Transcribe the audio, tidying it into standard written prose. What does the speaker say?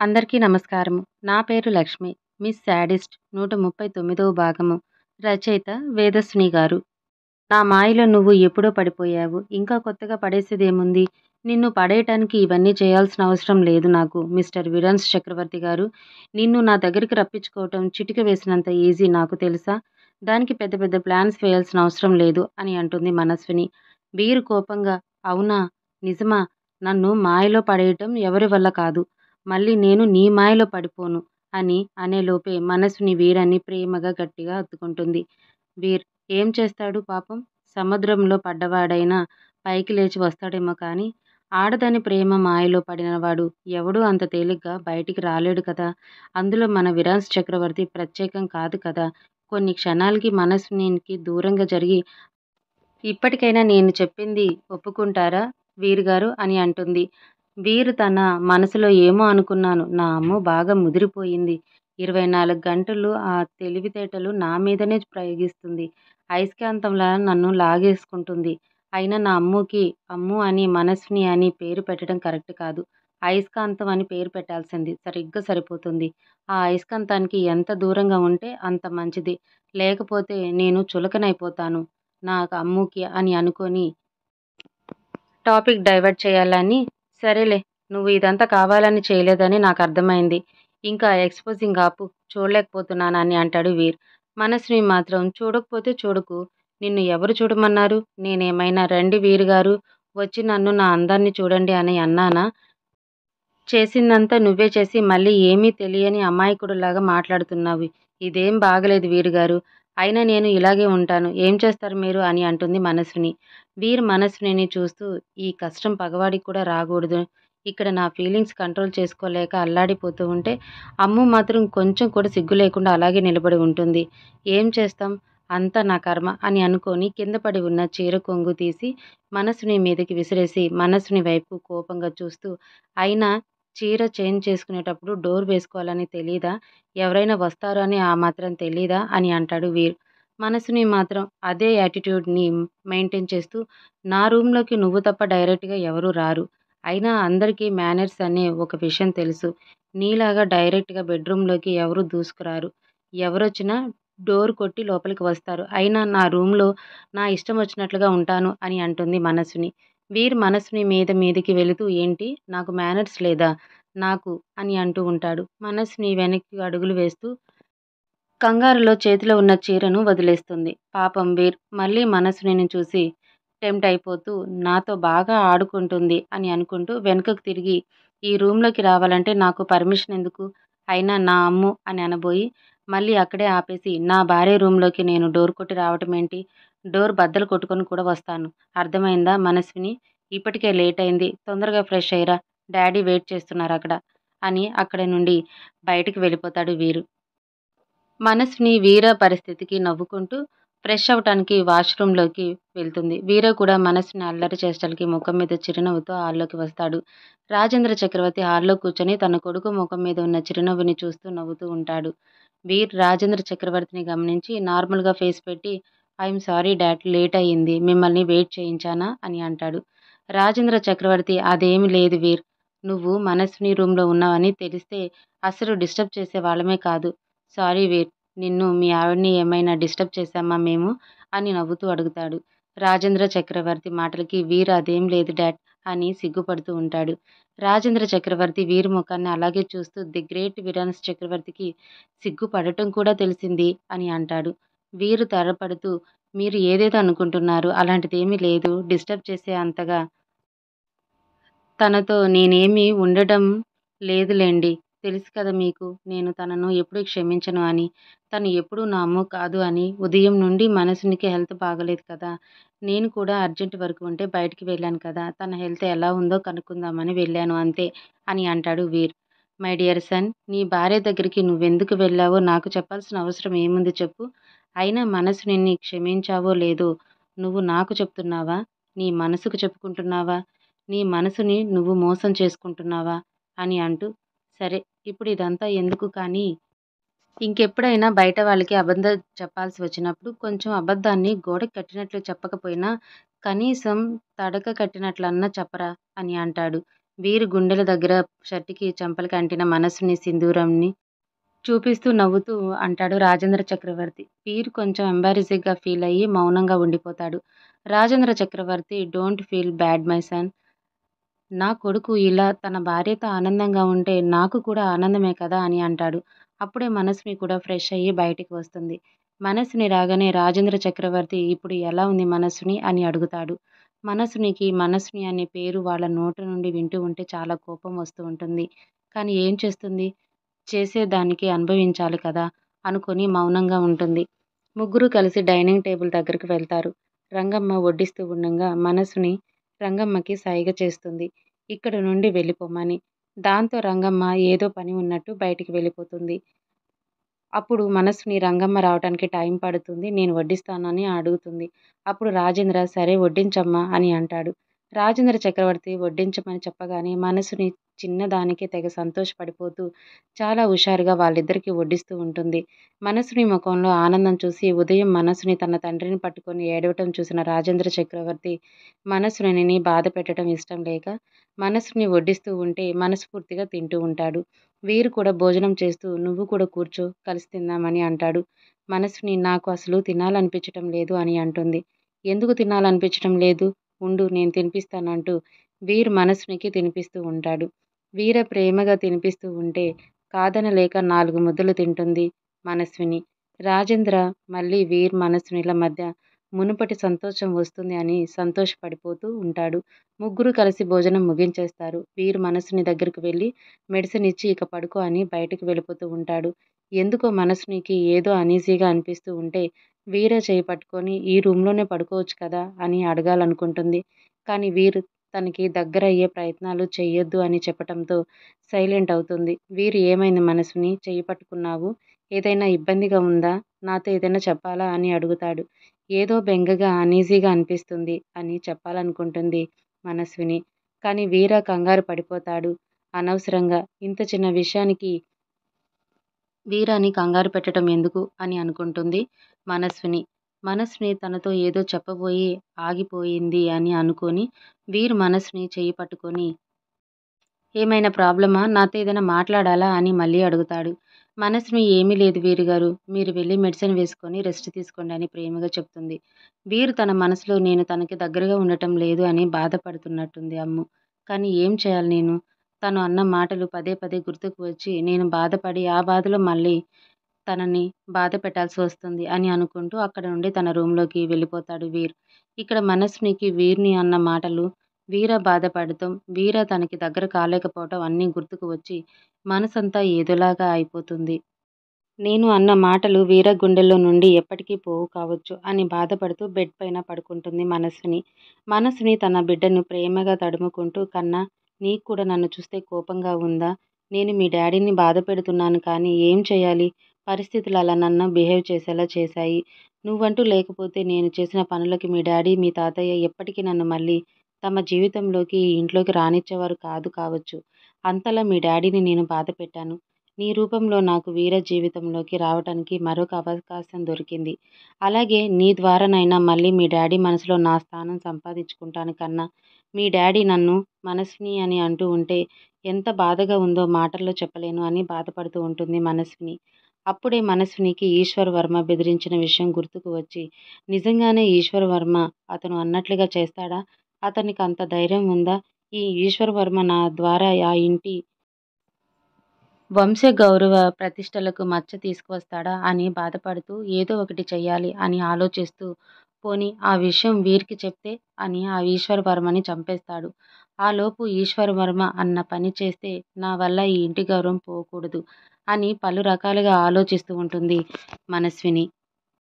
అందరికీ నమస్కారము. నా పేరు లక్ష్మి. మిస్ శాడిస్ట్ 139వ భాగము. రచయిత వేదశ్రీ గారు. నా మాయలో నువ్వు ఎప్పుడో పడిపోయావు. ఇంకా కొత్తగా పడేసేదేముంది? నిన్ను పడేయటానికి ఇవన్నీ చేయాల్సిన అవసరం లేదు నాకు. మిస్టర్ విరన్స్ చక్రవర్తి గారు, నిన్ను నా దగ్గరికి రప్పించుకోవటం చిటిక వేసినంత ఈజీ నాకు తెలుసా? దానికి పెద్ద పెద్ద ప్లాన్స్ వేయాల్సిన అవసరం లేదు అని అంటుంది మనస్విని. వీరు కోపంగా, అవునా? నిజమా? నన్ను మాయలో పడేయటం ఎవరి వల్ల కాదు. మళ్ళీ నేను నీ మాయలో పడిపోను అని అనేలోపే మనస్విని వీరన్ని ప్రేమగా గట్టిగా హత్తుకుంటుంది. వీర్ ఏం చేస్తాడు పాపం? సముద్రంలో పడ్డవాడైనా పైకి లేచి వస్తాడేమో కానీ ఆడదాని ప్రేమ మాయలో పడినవాడు ఎవడూ అంత తేలిగ్గా బయటికి రాలేడు కదా! అందులో మన విరాన్స్ చక్రవర్తి ప్రత్యేకం కాదు కదా! కొన్ని క్షణాలకి మనస్వినికి దూరంగా జరిగి, ఇప్పటికైనా నేను చెప్పింది ఒప్పుకుంటారా వీరుగారు అని అంటుంది. వీరు తన మనసులో ఏమో అనుకున్నాను. నా అమ్మ బాగా ముదిరిపోయింది. 24 గంటలు ఆ తెలివితేటలు నా మీదనే ప్రయోగిస్తుంది. అయస్కాంతంలా నన్ను లాగేసుకుంటుంది. అయినా నా అమ్ముకి అమ్ము అని మనస్విని అని పేరు పెట్టడం కరెక్ట్ కాదు. అయస్కాంతం అని పేరు పెట్టాల్సింది. సరిగ్గా సరిపోతుంది. ఆ అయస్కాంతానికి ఎంత దూరంగా ఉంటే అంత మంచిది. లేకపోతే నేను చులకనైపోతాను నాకు అమ్ముకి అని అనుకొని టాపిక్ డైవర్ట్ చేయాలని, సరేలే నువ్వు ఇదంతా కావాలని చేయలేదని నాకర్థమైంది. ఇంకా ఎక్స్‌పోజింగ్ ఆపు. చూడలేకపోతున్నాను అని అంటాడు వీర్. మనస్విని మాత్రం చూడకపోతే చూడకు. నిన్ను ఎవరు చూడమన్నారు? నేనేమైనా రండి వీరుగారు వచ్చి నన్ను నా అందాన్ని చూడండి అని అన్నానా? చేసిందంతా నువ్వే చేసి మళ్ళీ ఏమీ తెలియని అమాయకుడిలాగా మాట్లాడుతున్నావు. ఇదేం బాగలేదు వీరుగారు. అయినా నేను ఇలాగే ఉంటాను. ఏం చేస్తారు మీరు అని అంటుంది మనస్విని. వీర్ మనస్వినిని చూస్తూ ఈ కష్టం పగవాడికి కూడా రాకూడదు. ఇక్కడ నా ఫీలింగ్స్ కంట్రోల్ చేసుకోలేక అల్లాడిపోతూ ఉంటే అమ్ము మాత్రం కొంచెం కూడా సిగ్గు లేకుండా అలాగే నిలబడి ఉంటుంది. ఏం చేస్తాం? అంతా నా కర్మ అని అనుకొని కింద పడి ఉన్న చీర కొంగు తీసి మనస్విని మీదకి విసిరేసి మనస్విని వైపు కోపంగా చూస్తూ, అయినా చీర చేంజ్ చేసుకునేటప్పుడు డోర్ వేసుకోవాలని తెలీదా? ఎవరైనా వస్తారు అని ఆ మాత్రం తెలీదా? అని అంటాడు వీర్. మనసుని మాత్రం అదే యాటిట్యూడ్‌ని మెయింటైన్ చేస్తూ, నా రూమ్‌లోకి నువ్వు తప్ప డైరెక్ట్‌గా ఎవరు రారు. అయినా అందరికీ మేనర్స్ అనే ఒక విషయం తెలుసు. నీలాగా డైరెక్ట్‌గా బెడ్‌రూమ్‌లోకి ఎవరు దూసుకురారు. ఎవరొచ్చినా డోర్ కొట్టి లోపలికి వస్తారు. అయినా నా రూమ్‌లో నా ఇష్టం వచ్చినట్లుగా ఉంటాను అని అంటుంది మనస్విని. వీర్ మనస్విని మీదికి వెళుతూ, ఏంటి? నాకు మేనర్స్ లేదా? నాకు అని అంటూ ఉంటాడు. మనస్విని వెనక్కి అడుగులు వేస్తూ కంగారులో చేతిలో ఉన్న చీరను వదిలేస్తుంది. పాపం వీర్ మళ్ళీ మనస్వినిని చూసి టెంప్ట్ అయిపోతూ నాతో బాగా ఆడుకుంటుంది అని అనుకుంటూ వెనుకకు తిరిగి, ఈ రూమ్‌లోకి రావాలంటే నాకు పర్మిషన్ ఎందుకు? అయినా నా అమ్ము అని అనబోయి మళ్ళీ అక్కడే ఆపేసి, నా భార్య రూమ్‌లోకి నేను డోర్ కొట్టి రావటమేంటి? డోర్ బద్దలు కొట్టుకొని కూడా వస్తాను. అర్థమైందా మనస్విని? ఇప్పటికే లేట్ అయింది. తొందరగా ఫ్రెష్ అయ్యిరా. డాడీ వెయిట్ చేస్తున్నారక్కడ అని అక్కడి నుండి బయటికి వెళ్ళిపోతాడు వీరు. మనస్విని వీర పరిస్థితికి నవ్వుకుంటూ ఫ్రెష్ అవ్వటానికి వాష్‌రూమ్‌లోకి వెళ్తుంది. వీర కూడా మనస్విని అల్లరి చేష్టలకి ముఖం మీద చిరునవ్వుతో హాల్లోకి వస్తాడు. రాజేంద్ర చక్రవర్తి హాల్‌లో కూర్చొని తన కొడుకు ముఖం మీద ఉన్న చిరునవ్వుని చూస్తూ నవ్వుతూ ఉంటాడు. వీర్ రాజేంద్ర చక్రవర్తిని గమనించి నార్మల్‌గా ఫేస్ పెట్టి, ఐయామ్ సారీ డాడ్ లేట్ అయింది. మిమ్మల్ని వెయిట్ చేయించానా? అని అంటాడు. రాజేంద్ర చక్రవర్తి అదేమీ లేదు వీర్. నువ్వు మనస్విని రూమ్‌లో ఉన్నావని తెలిస్తే అస్సలు డిస్టర్బ్ చేసేవాళ్ళమే కాదు. సారీ వీర్. నిన్ను, మీ ఆవిడని ఏమైనా డిస్టర్బ్ చేశామా మేము? అని నవ్వుతూ అడుగుతాడు. రాజేంద్ర చక్రవర్తి మాటలకి వీర్ అదేం లేదు డాడ్ అని సిగ్గుపడుతూ ఉంటాడు. రాజేంద్ర చక్రవర్తి వీరి ముఖాన్ని అలాగే చూస్తూ ది గ్రేట్ విరాన్స్ చక్రవర్తికి సిగ్గుపడటం కూడా తెలిసింది అని అంటాడు. వీరు త్వరపడుతూ మీరు ఏదేదో అనుకుంటున్నారు. అలాంటిదేమీ లేదు. డిస్టర్బ్ చేసే అంతగా తనతో నేనేమీ ఉండడం లేదులెండి. తెలుసు కదా మీకు. నేను తనను ఎప్పుడూ క్షమించను అని. తను ఎప్పుడూ నా అమ్ము కాదు అని. ఉదయం నుండి మనసునికి హెల్త్ బాగాలేదు కదా! నేను కూడా అర్జెంట్ వర్క్ ఉంటే బయటికి వెళ్ళాను కదా! తన హెల్త్ ఎలా ఉందో కనుక్కుందామని వెళ్ళాను అంతే అని అంటాడు వీర్. మై డియర్ సన్, నీ భార్య దగ్గరికి నువ్వెందుకు వెళ్ళావో నాకు చెప్పాల్సిన అవసరం ఏముంది చెప్పు? అయినా మనసు నిన్ని క్షమించావో లేదో నువ్వు నాకు చెప్తున్నావా? నీ మనసుకు చెప్పుకుంటున్నావా? నీ మనసుని నువ్వు మోసం చేసుకుంటున్నావా? అని అంటూ, సరే ఇప్పుడు ఇదంతా ఎందుకు కానీ, ఇంకెప్పుడైనా బయట వాళ్ళకి అబద్ధం చెప్పాల్సి వచ్చినప్పుడు కొంచెం అబద్ధాన్ని గోడకి కట్టినట్లు చెప్పకపోయినా కనీసం తడక కట్టినట్లన్నా చెప్పరా అని అంటాడు. వీరి గుండెల దగ్గర షర్టుకి చెంపలకి అంటిన మనస్సుని సింధూరంని చూపిస్తూ నవ్వుతూ అంటాడు రాజేంద్ర చక్రవర్తి. వీరు కొంచెం ఎంబారసింగ్‌గా ఫీల్ అయ్యి మౌనంగా ఉండిపోతాడు. Rajendra Chakravarthy don't feel bad my son. నా కొడుకు ఇలా తన భార్యతో ఆనందంగా ఉంటే నాకు కూడా ఆనందమే కదా అని అంటాడు. అప్పుడే మనస్విని కూడా ఫ్రెష్ అయ్యి బయటికి వస్తుంది. మనస్విని రాగానే రాజేంద్ర చక్రవర్తి ఇప్పుడు ఎలా ఉంది మనస్విని అని అడుగుతాడు. మనస్విని అనే పేరు వాళ్ళ నోటి నుండి వింటూ ఉంటే చాలా కోపం వస్తూ ఉంటుంది. కానీ ఏం చేస్తుంది? చేసేదానికి అనుభవించాలి కదా! అనుకుని మౌనంగా ఉంటుంది. ముగ్గురు కలిసి డైనింగ్ టేబుల్ దగ్గరికి వెళ్తారు. రంగమ్మ వడ్డిస్తూ ఉండంగా మనస్సుని రంగమ్మకి సైగ చేస్తుంది. ఇక్కడి నుండి వెళ్ళిపొమ్మని. దాంతో రంగమ్మ ఏదో పని ఉన్నట్టు బయటికి వెళ్ళిపోతుంది. అప్పుడు మనస్సుని రంగమ్మ రావటానికి టైం పడుతుంది. నేను వడ్డిస్తాను అని అడుగుతుంది. అప్పుడు రాజేంద్ర సరే వడ్డించమ్మా అని అంటాడు. రాజేంద్ర చక్రవర్తి వడ్డించమని చెప్పగానే మనస్సుని చిన్నదానికే తెగ సంతోషపడిపోతూ చాలా హుషారుగా వాళ్ళిద్దరికీ వడ్డిస్తూ ఉంటుంది. మనస్సుని ముఖంలో ఆనందం చూసి ఉదయం మనస్సుని తన తండ్రిని పట్టుకొని ఏడవటం చూసిన రాజేంద్ర చక్రవర్తి మనస్సుని బాధ పెట్టడం ఇష్టం లేక మనస్సుని వడ్డిస్తూ ఉంటే మనస్ఫూర్తిగా తింటూ ఉంటాడు. వీరు కూడా భోజనం చేస్తూ నువ్వు కూడా కూర్చో కలిసి తిందామని అంటాడు. మనస్విని నాకు అసలు తినాలనిపించటం లేదు అని అంటుంది. ఎందుకు తినాలనిపించటం లేదు? ఉండు నేను తినిపిస్తానంటూ వీరు మనస్వినికి తినిపిస్తూ ఉంటాడు. వీర ప్రేమగా తినిపిస్తూ ఉంటే కాదనలేక 4 ముద్దలు తింటుంది మనస్విని. రాజేంద్ర మళ్ళీ వీర్ మనస్వినిల మధ్య మునుపటి సంతోషం వస్తుంది అని సంతోషపడిపోతూ ఉంటాడు. ముగ్గురు కలిసి భోజనం ముగించేస్తారు. వీరు మనస్సుని దగ్గరికి వెళ్ళి మెడిసిన్ ఇచ్చి ఇక పడుకో అని బయటికి వెళ్ళిపోతూ ఉంటాడు. ఎందుకో మనస్సునికి ఏదో అనీజీగా అనిపిస్తూ ఉంటే వీర చేయి పట్టుకొని ఈ రూమ్‌లోనే పడుకోవచ్చు కదా అని అడగాలనుకుంటుంది. కానీ వీరు తనకి దగ్గరయ్యే ప్రయత్నాలు చెయ్యొద్దు అని చెప్పటంతో సైలెంట్ అవుతుంది. వీరు ఏమైంది మనస్విని చెయ్యి పట్టుకున్నావు? ఏదైనా ఇబ్బందిగా ఉందా? నాతో ఏదైనా చెప్పాలా? అని అడుగుతాడు. ఏదో బెంగగా అనీజీగా అనిపిస్తుంది అని చెప్పాలనుకుంటుంది మనస్విని. కానీ వీర కంగారు పడిపోతాడు. అనవసరంగా ఇంత చిన్న విషయానికి వీరాని కంగారు పెట్టడం ఎందుకు అని అనుకుంటుంది మనస్విని. మనస్విని తనతో ఏదో చెప్పబోయి ఆగిపోయింది అని అనుకోని వీరు మనస్విని చెయ్యి పట్టుకొని ఏమైనా ప్రాబ్లమా? నాతో ఏదైనా మాట్లాడాలా? అని మళ్ళీ అడుగుతాడు. మనస్విని ఏమీ లేదు వీరుగారు. మీరు వెళ్ళి మెడిసిన్ వేసుకొని రెస్ట్ తీసుకోండి అని ప్రేమగా చెప్తుంది. వీరు తన మనసులో నేను తనకి దగ్గరగా ఉండటం లేదు అని బాధపడుతున్నట్టుంది అమ్ము. కానీ ఏం చేయాలి నేను? తను అన్న మాటలు పదే పదే గుర్తుకు వచ్చి నేను బాధపడి ఆ బాధలో మళ్ళీ తనని బాధ పెట్టాల్సి వస్తుంది అని అనుకుంటూ అక్కడ నుండి తన రూమ్‌లోకి వెళ్ళిపోతాడు వీర్. ఇక్కడ మనస్వినికి వీర్‌ని అన్న మాటలు వీర బాధపడటం, వీర తనకి దగ్గర కాలేకపోవటం అన్నీ గుర్తుకు వచ్చి మనసంతా ఏదోలాగా అయిపోతుంది. నేను అన్న మాటలు వీర గుండెల్లో నుండి ఎప్పటికీ పోవు కావచ్చు అని బాధపడుతూ బెడ్ పైన పడుకుంటుంది మనస్విని. మనస్విని తన బిడ్డను ప్రేమగా తడుముకుంటూ కన్నా నీకు కూడా నన్ను చూస్తే కోపంగా ఉందా? నేను మీ డాడీని బాధ పెడుతున్నాను కానీ ఏం చేయాలి? పరిస్థితులు అలా నన్ను బిహేవ్ చేసేలా చేశాయి. నువ్వంటూ లేకపోతే నేను చేసిన పనులకి మీ డాడీ, మీ తాతయ్య ఎప్పటికీ నన్ను మళ్ళీ తమ జీవితంలోకి ఈ ఇంట్లోకి రానిచ్చేవారు కాదు కావచ్చు. అంతలా మీ డాడీని నేను బాధ పెట్టాను. నీ రూపంలో నాకు వీర జీవితంలోకి రావటానికి మరొక అవకాశం దొరికింది. అలాగే నీ ద్వారానైనా మళ్ళీ మీ డాడీ మనసులో నా స్థానం సంపాదించుకుంటాను కన్నా. మీ డాడీ నన్ను మనస్విని అని అంటూ ఉంటే ఎంత బాధగా ఉందో మాటల్లో చెప్పలేను అని బాధపడుతూ ఉంటుంది మనస్విని. అప్పుడే మనస్వినికి ఈశ్వర్ వర్మ బెదిరించిన విషయం గుర్తుకు వచ్చి నిజంగానే ఈశ్వర్ వర్మ అతను అన్నట్లుగా చేస్తాడా? అతనికి అంత ధైర్యం ఉందా? ఈ ఈశ్వర్ వర్మ నా ద్వారా ఆ ఇంటి వంశగౌరవ ప్రతిష్టలకు మచ్చ తీసుకువస్తాడా అని బాధపడుతూ ఏదో ఒకటి చెయ్యాలి అని ఆలోచిస్తూ పోనీ ఆ విషయం వీరికి చెప్తే అని ఆ ఈశ్వర్ వర్మని చంపేస్తాడు. ఆలోపు ఈశ్వర్ వర్మ అన్న పని చేస్తే నా వల్ల ఈ ఇంటి గౌరవం పోకూడదు అని పలు రకాలుగా ఆలోచిస్తూ ఉంటుంది మనస్విని.